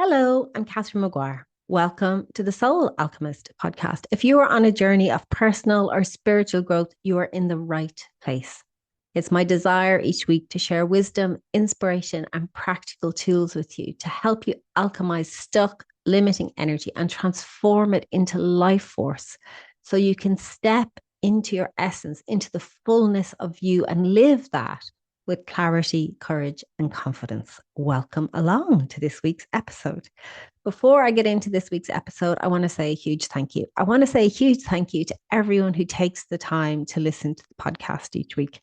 Hello, I'm Catherine Maguire. Welcome to the Soul Alchemist podcast. If you are on a journey of personal or spiritual growth, you are in the right place. It's my desire each week to share wisdom, inspiration, and practical tools with you to help you alchemize stuck, limiting energy and transform it into life force so you can step into your essence, into the fullness of you, and live that with clarity, courage, and confidence. Welcome along to this week's episode. Before I get into this week's episode, I want to say a huge thank you. I want to say a huge thank you to everyone who takes the time to listen to the podcast each week.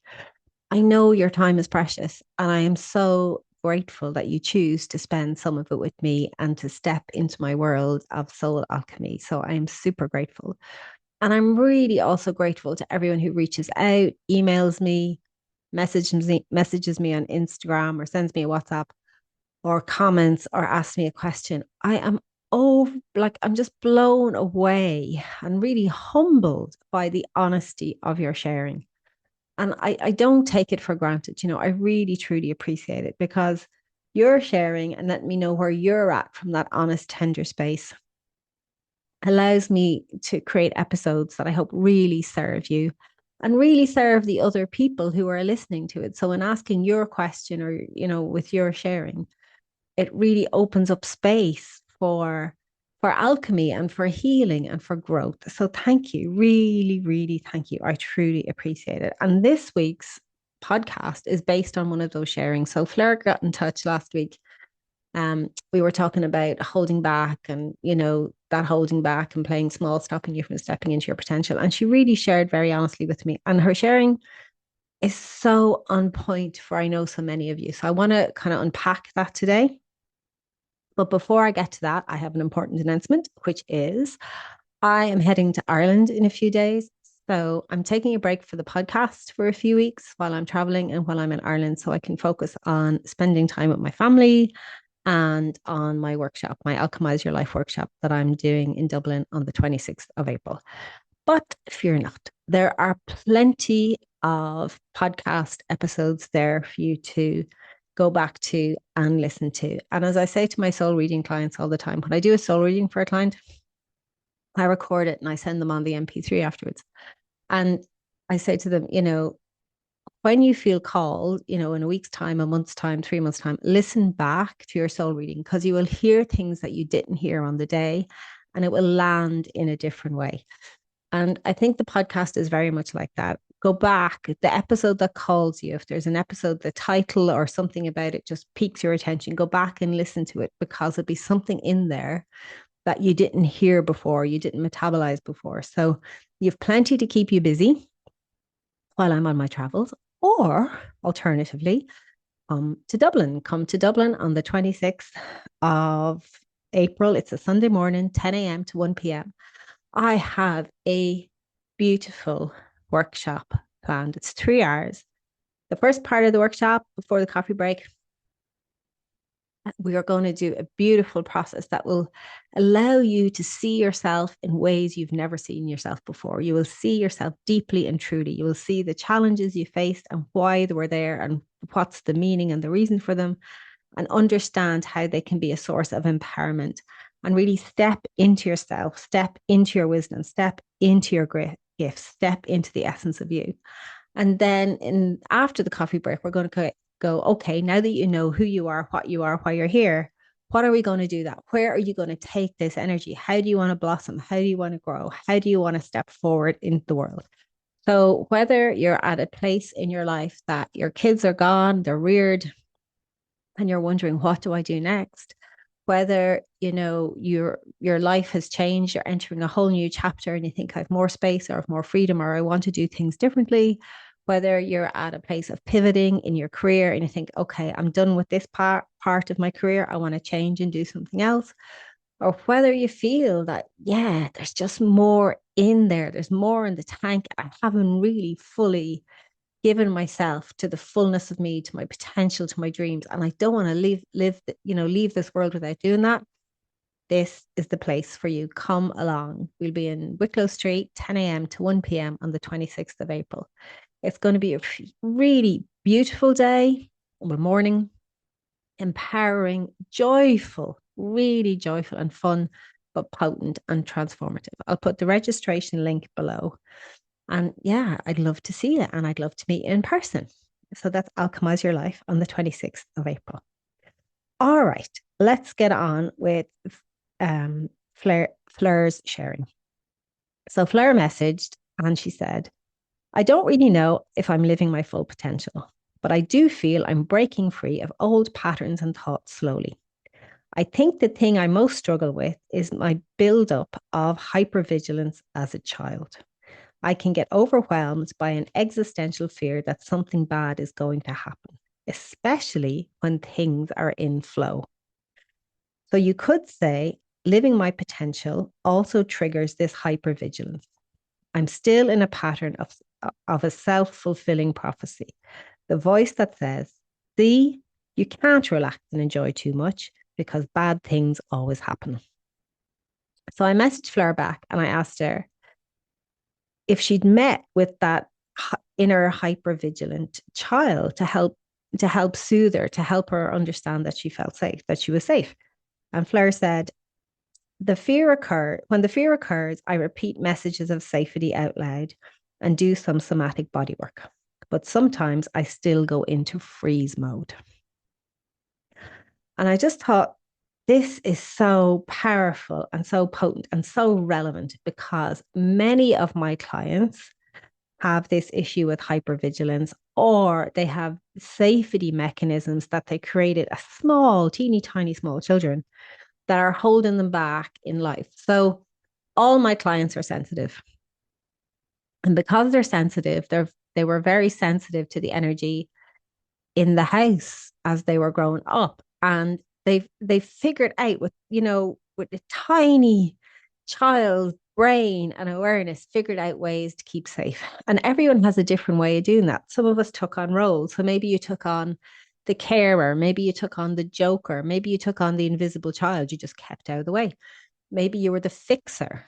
I know your time is precious, and I am so grateful that you choose to spend some of it with me and to step into my world of soul alchemy. So I am super grateful. And I'm really also grateful to everyone who reaches out, emails me, messages me on Instagram or sends me a WhatsApp or comments or asks me a question. I am I'm just blown away and really humbled by the honesty of your sharing. And I don't take it for granted. I really truly appreciate it because you're sharing and let me know where you're at from that honest, tender space allows me to create episodes that I hope really serve you and really serve the other people who are listening to it. So in asking your question or, with your sharing, it really opens up space for alchemy and for healing and for growth. So thank you. Really, really thank you. I truly appreciate it. And this week's podcast is based on one of those sharings. So Fleur got in touch last week. We were talking about holding back and, that holding back and playing small, stopping you from stepping into your potential. And she really shared very honestly with me. And her sharing is so on point for I know so many of you. So I want to kind of unpack that today. But before I get to that, I have an important announcement, which is I am heading to Ireland in a few days. So I'm taking a break for the podcast for a few weeks while I'm traveling and while I'm in Ireland so I can focus on spending time with my family and on my workshop, my Alchemize Your Life workshop that I'm doing in Dublin on the 26th of April. But fear not, there are plenty of podcast episodes there for you to go back to and listen to. And as I say to my soul reading clients all the time, when I do a soul reading for a client, I record it and I send them on the MP3 afterwards. And I say to them, when you feel called, in a week's time, a month's time, 3 months' time, listen back to your soul reading because you will hear things that you didn't hear on the day and it will land in a different way. And I think the podcast is very much like that. Go back, the episode that calls you, if there's an episode, the title or something about it just piques your attention, go back and listen to it because there'll be something in there that you didn't hear before, you didn't metabolize before. So you've plenty to keep you busy while I'm on my travels, or alternatively, come to Dublin on the 26th of April. It's a Sunday morning, 10 a.m. to 1 p.m. I have a beautiful workshop planned. It's 3 hours. The first part of the workshop before the coffee break, we are going to do a beautiful process that will allow you to see yourself in ways you've never seen yourself before. You will see yourself deeply and truly. You will see the challenges you faced and why they were there and what's the meaning and the reason for them, and understand how they can be a source of empowerment and really step into yourself, step into your wisdom, step into your great gifts, step into the essence of you. And then after the coffee break, we're going to go, okay, now that you know who you are, why you're here, what are we going to do that? Where are you going to take this energy? How do you want to blossom? How do you want to grow? How do you want to step forward in the world? So whether you're at a place in your life that your kids are gone, they're reared, and you're wondering, what do I do next? Whether, your life has changed, you're entering a whole new chapter and you think I have more space or I have more freedom or I want to do things differently, whether you're at a place of pivoting in your career and you think, okay, I'm done with this part of my career, I want to change and do something else, or whether you feel that, yeah, there's just more in there, there's more in the tank, I haven't really fully given myself to the fullness of me, to my potential, to my dreams, and I don't want to leave this world without doing that. This is the place for you. Come along. We'll be in Wicklow Street, 10 a.m. to 1 p.m. on the 26th of April. It's going to be a really beautiful day, morning, empowering, joyful, really joyful and fun, but potent and transformative. I'll put the registration link below. And yeah, I'd love to see it and I'd love to meet you in person. So that's Alchemize Your Life on the 26th of April. All right, let's get on with Fleur's sharing. So Fleur messaged and she said, I don't really know if I'm living my full potential, but I do feel I'm breaking free of old patterns and thoughts slowly. I think the thing I most struggle with is my buildup of hypervigilance as a child. I can get overwhelmed by an existential fear that something bad is going to happen, especially when things are in flow. So you could say living my potential also triggers this hypervigilance. I'm still in a pattern of a self-fulfilling prophecy. The voice that says, see, you can't relax and enjoy too much because bad things always happen. So I messaged Fleur back and I asked her if she'd met with that inner hypervigilant child to help soothe her, to help her understand that she felt safe, that she was safe. And Fleur said, when the fear occurs, I repeat messages of safety out loud and do some somatic body work. But sometimes I still go into freeze mode. And I just thought, this is so powerful and so potent and so relevant because many of my clients have this issue with hypervigilance, or they have safety mechanisms that they created as small, teeny tiny small children that are holding them back in life. So all my clients are sensitive. And because they're sensitive, they were very sensitive to the energy in the house as they were growing up. And they figured out with a tiny child brain and awareness, figured out ways to keep safe. And everyone has a different way of doing that. Some of us took on roles. So maybe you took on the carer, maybe you took on the joker, maybe you took on the invisible child, you just kept out of the way. Maybe you were the fixer.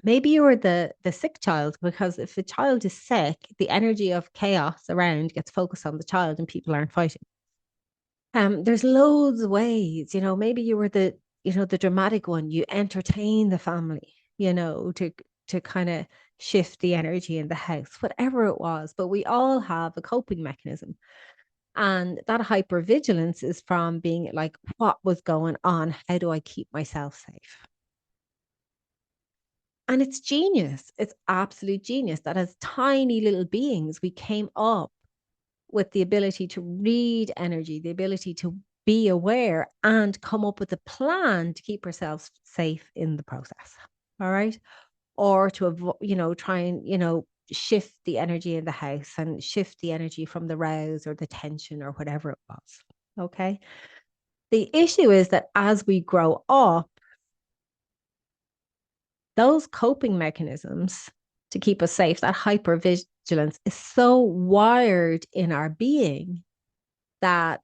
Maybe you were the sick child, because if a child is sick, the energy of chaos around gets focused on the child and people aren't fighting. There's loads of ways, maybe you were the dramatic one. You entertain the family, to kind of shift the energy in the house, whatever it was. But we all have a coping mechanism. And that hypervigilance is from being like, what was going on? How do I keep myself safe? And it's genius. It's absolute genius that as tiny little beings, we came up with the ability to read energy, the ability to be aware and come up with a plan to keep ourselves safe in the process. All right. Or to avoid, try and, shift the energy in the house and shift the energy from the rouse or the tension or whatever it was. Okay. The issue is that as we grow up, those coping mechanisms to keep us safe, that hypervigilance is so wired in our being that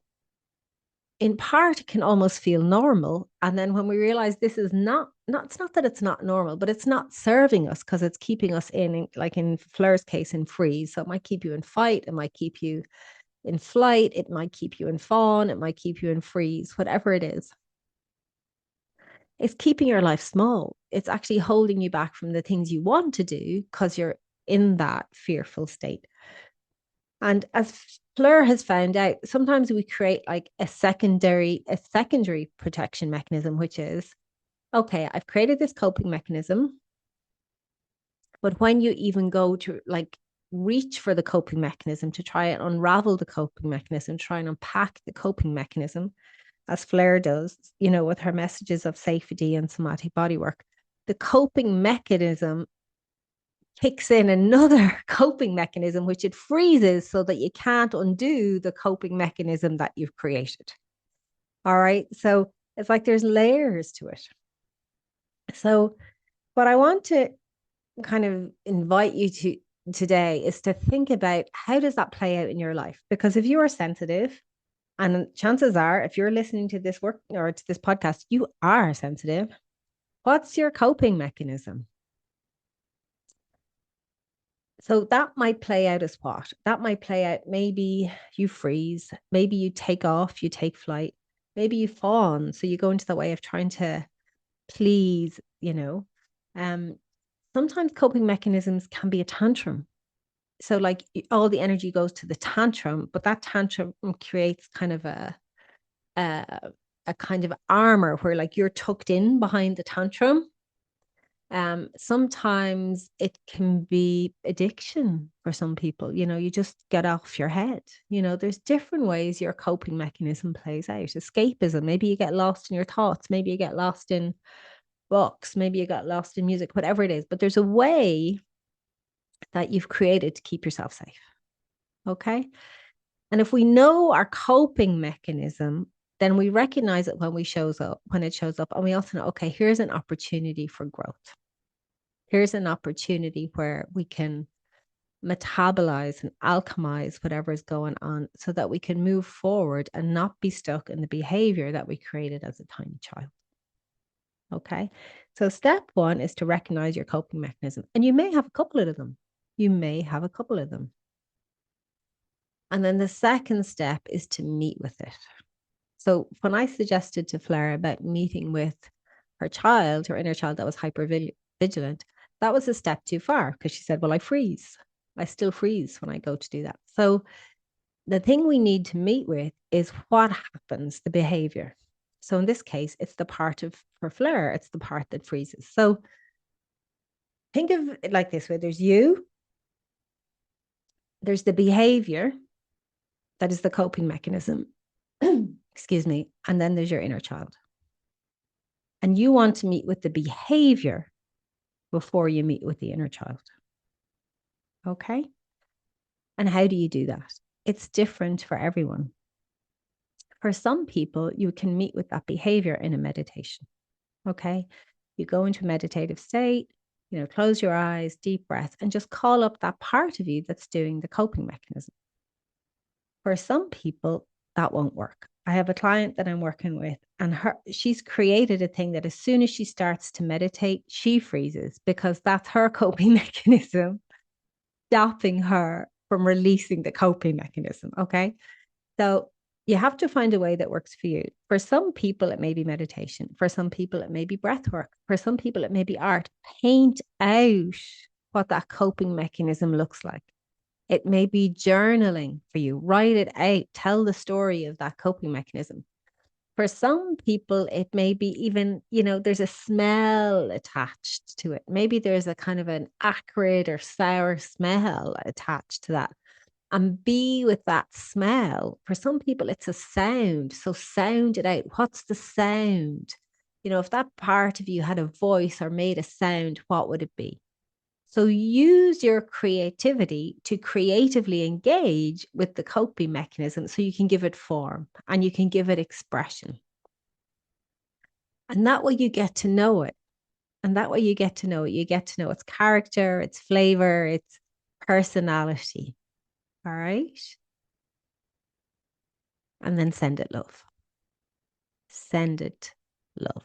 in part it can almost feel normal. And then when we realize this is not it's not that it's not normal, but it's not serving us because it's keeping us in, like in Fleur's case, in freeze. So it might keep you in fight, it might keep you in flight, it might keep you in fawn, it might keep you in freeze, whatever it is. It's keeping your life small. It's actually holding you back from the things you want to do because you're in that fearful state. And as Fleur has found out, sometimes we create like a secondary protection mechanism, which is, okay, I've created this coping mechanism. But when you even go to like reach for the coping mechanism to try and unravel the coping mechanism, try and unpack the coping mechanism, as Fleur does, with her messages of safety and somatic body work, the coping mechanism kicks in another coping mechanism, which it freezes so that you can't undo the coping mechanism that you've created. All right. So it's like there's layers to it. So, what I want to kind of invite you to today is to think about, how does that play out in your life? Because if you are sensitive, and chances are, if you're listening to this work or to this podcast, you are sensitive. What's your coping mechanism? So that might play out as what? That might play out, maybe you freeze, maybe you take off, you take flight, Maybe you fawn. So you go into the way of trying to please, Um, sometimes coping mechanisms can be a tantrum. So like all the energy goes to the tantrum, but that tantrum creates kind of a, a kind of armor where like you're tucked in behind the tantrum. Sometimes it can be addiction for some people. You just get off your head. There's different ways your coping mechanism plays out. Escapism, maybe you get lost in your thoughts, maybe you get lost in books, maybe you got lost in music, whatever it is. But there's a way that you've created to keep yourself safe. Okay. And if we know our coping mechanism, then we recognize it when it shows up. And we also know, okay, here's an opportunity for growth. Here's an opportunity where we can metabolize and alchemize whatever is going on so that we can move forward and not be stuck in the behavior that we created as a tiny child. Okay. So step one is to recognize your coping mechanism. And you may have a couple of them. You may have a couple of them. And then the second step is to meet with it. So when I suggested to Fleur about meeting with her child, her inner child that was hyper-vigilant, that was a step too far because she said, well, I freeze. I still freeze when I go to do that. So the thing we need to meet with is what happens, the behavior. So in this case, it's the part of, for Fleur, it's the part that freezes. So think of it like this way. There's the behavior that is the coping mechanism. Excuse me. And then there's your inner child. And you want to meet with the behavior before you meet with the inner child. Okay. And how do you do that? It's different for everyone. For some people, you can meet with that behavior in a meditation. Okay. You go into a meditative state, close your eyes, deep breath, and just call up that part of you that's doing the coping mechanism. For some people, that won't work. I have a client that I'm working with, and she's created a thing that as soon as she starts to meditate, she freezes because that's her coping mechanism, stopping her from releasing the coping mechanism. Okay. So you have to find a way that works for you. For some people, it may be meditation. For some people, it may be breath work. For some people, it may be art. Paint out what that coping mechanism looks like. It may be journaling for you. Write it out. Tell the story of that coping mechanism. For some people, it may be even, there's a smell attached to it. Maybe there's a kind of an acrid or sour smell attached to that. And be with that smell. For some people, it's a sound. So sound it out. What's the sound? If that part of you had a voice or made a sound, what would it be? So use your creativity to creatively engage with the coping mechanism so you can give it form and you can give it expression. And that way you get to know it. And that way you get to know it. You get to know its character, its flavor, its personality. All right. And then send it love. Send it love.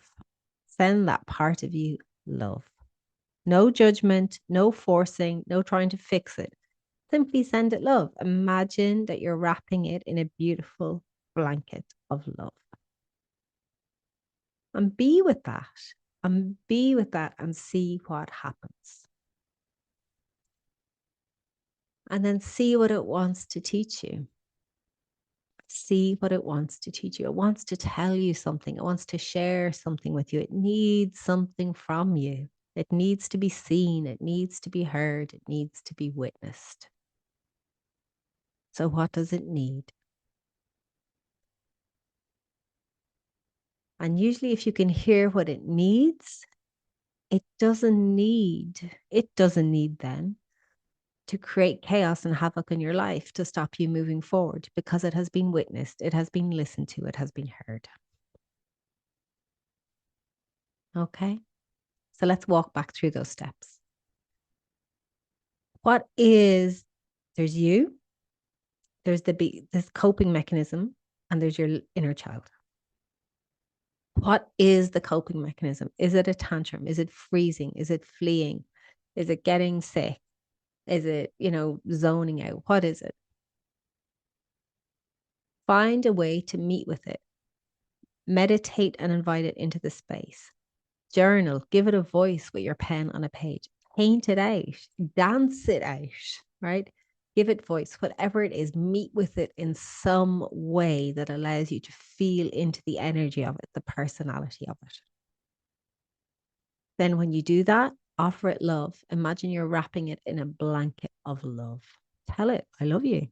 Send that part of you love. No judgment, no forcing, no trying to fix it. Simply send it love. Imagine that you're wrapping it in a beautiful blanket of love. And be with that. And be with that and see what happens. And then see what it wants to teach you. See what it wants to teach you. It wants to tell you something. It wants to share something with you. It needs something from you. It needs to be seen. It needs to be heard. It needs to be witnessed. So what does it need? And usually if you can hear what it needs, it doesn't need then to create chaos and havoc in your life to stop you moving forward because it has been witnessed, it has been listened to, it has been heard. Okay. So let's walk back through those steps. There's you, there's this coping mechanism, and there's your inner child. What is the coping mechanism? Is it a tantrum? Is it freezing? Is it fleeing? Is it getting sick? Is it, zoning out? What is it? Find a way to meet with it. meditate and invite it into the space. Journal, give it a voice with your pen on a page, paint it out, dance it out, right? Give it voice, whatever it is, meet with it in some way that allows you to feel into the energy of it, the personality of it. Then when you do that, offer it love. Imagine you're wrapping it in a blanket of love. Tell it, I love you.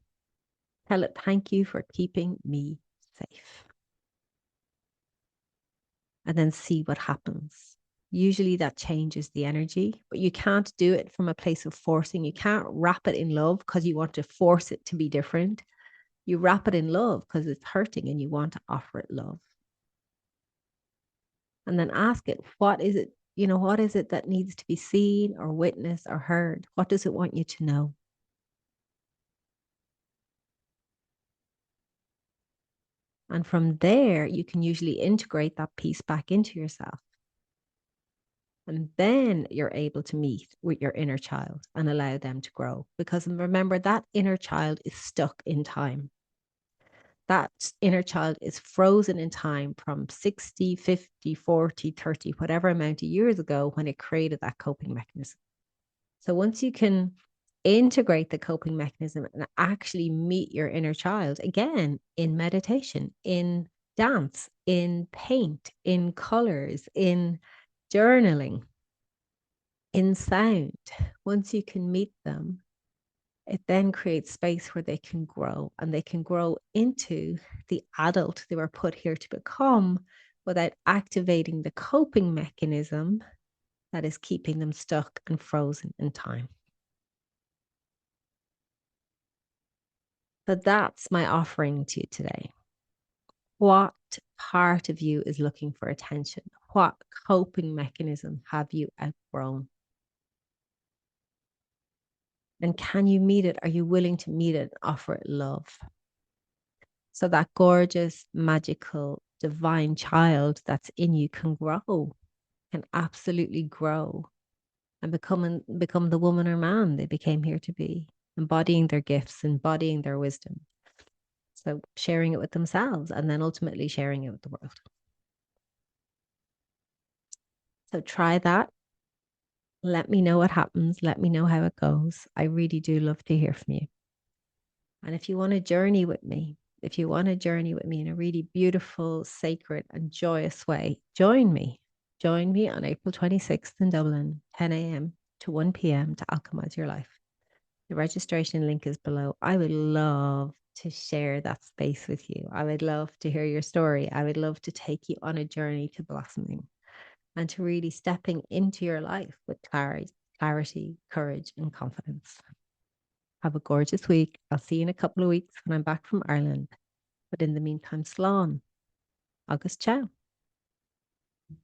Tell it, thank you for keeping me safe. And then see what happens. Usually that changes the energy, but you can't do it from a place of forcing. You can't wrap it in love because you want to force it to be different. You wrap it in love because it's hurting and you want to offer it love. And then ask it, what is it? What is it that needs to be seen or witnessed or heard? What does it want you to know? And from there, you can usually integrate that piece back into yourself. And then you're able to meet with your inner child and allow them to grow. Because remember, that inner child is stuck in time. That inner child is frozen in time from 60, 50, 40, 30, whatever amount of years ago when it created that coping mechanism. So once you can integrate the coping mechanism and actually meet your inner child again in meditation, in dance, in paint, in colors, in journaling, in sound, once you can meet them, it then creates space where they can grow and they can grow into the adult they were put here to become without activating the coping mechanism that is keeping them stuck and frozen in time. So that's my offering to you today. What part of you is looking for attention? What coping mechanism have you outgrown? And can you meet it? Are you willing to meet it and offer it love? So that gorgeous, magical, divine child that's in you can grow, can absolutely grow and become the woman or man they became here to be, embodying their gifts, embodying their wisdom. So sharing it with themselves and then ultimately sharing it with the world. So try that. Let me know what happens. Let me know how it goes. I really do love to hear from you. And if you want to journey with me, if you want to journey with me in a really beautiful, sacred, and joyous way, join me. Join me on April 26th in Dublin, 10 a.m. to 1 p.m. to alchemize your life. The registration link is below. I would love to share that space with you. I would love to hear your story. I would love to take you on a journey to blossoming and to really stepping into your life with clarity, courage, and confidence. Have a gorgeous week. I'll see you in a couple of weeks when I'm back from Ireland. But in the meantime, slán. Agus ciao.